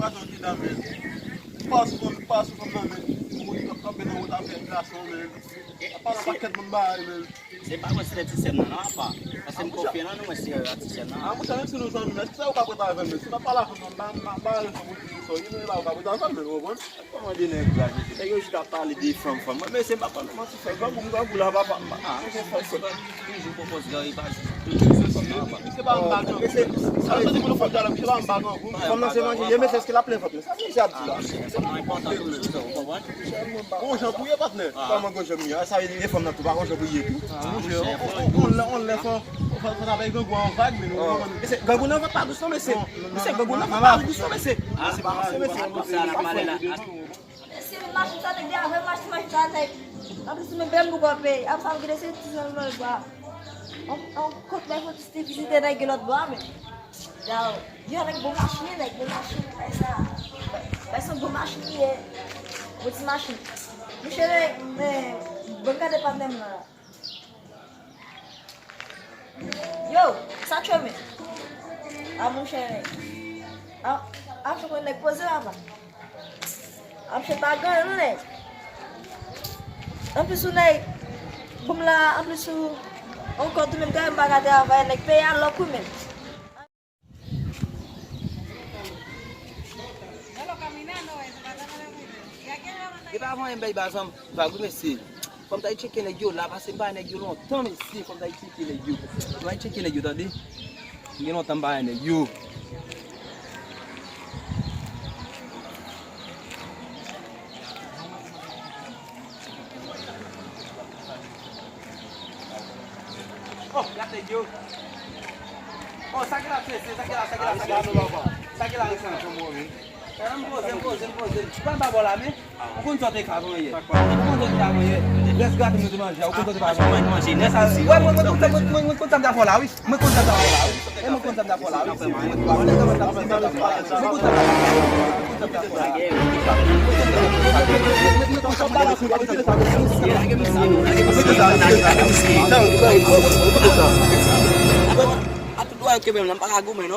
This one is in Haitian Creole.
Wajan ki dan men. Pas kon nan men. Moun ki kap ben nan wot avè klasyon men. Apan an paket moun bahay men. Se pa mwen se retisyen nan apa. Ase m konfye nan nou mwen se retisyen nan. Mwen chan mwen se nou san men. Eske sa ou ka pweta avè men? Si pa pala kon nan bahay son moun ki so. Yon la ou ka pweta avè men ou bon? Koman di nan graje? Se yo jita pale di from. Mwen se pa kon nan man se fè. Gwa mwen la va pa. Se pa toujou propos gari pa. Se pa an bagan. Sa se di moun fòk jalan. Se pa an bagan. Kom nan se manje, ye men se eske la plen fote. Sa se jab di la. Se man important pou lè. On jan pou ye patne. Koman go jom ya. Sa ye fom nan tou ba, on jom pou ye tou. On lè fò. On avè yon gwa an vag men. Gagou nan va pa dousan men se. Gagou nan va pa dousan men se. Se pa se men se. Se macho tá de guerra, vai macho tá de. A pessoa me bem no golpe. A pessoa que desce tudo no lugar. Quanto mais você tem visita na igreja do homem? Já, eu era bom machinho, né? Bom machinho, vai ser bom machinho é. Vou te machinho. Me cheirei, né? Banca de pandemia. Yo, sabe o que a mão cheirei. A pessoa quando é coisa lá, a pessoa tá ganhando, né? A pessoa, né? Vamos lá, a pessoa. On compte même quand même bagarre avec les pays à l'eau même. Kita avon mbay bazam va gumesi. Comme t'as checké les yo là parce que ba les yo longtemps ici comme t'as checké les yo. Tu vas checker les yo tadi. Ngi longtemps ba les yo. Oh, gata yo. Oh, sakit lah. Sakit lah semua ni. Sekarang bosen. Bukan tak bola ni. Aku pun te kamu ye. Aku pun tak kamu ye. Let's go tu manja. Aku pun tak kamu. Masih ni sah. Wah, mau tak bola wis. Mau tak bola wis. Mau tak bola wis. Atu dua yang kebel nampak aku main.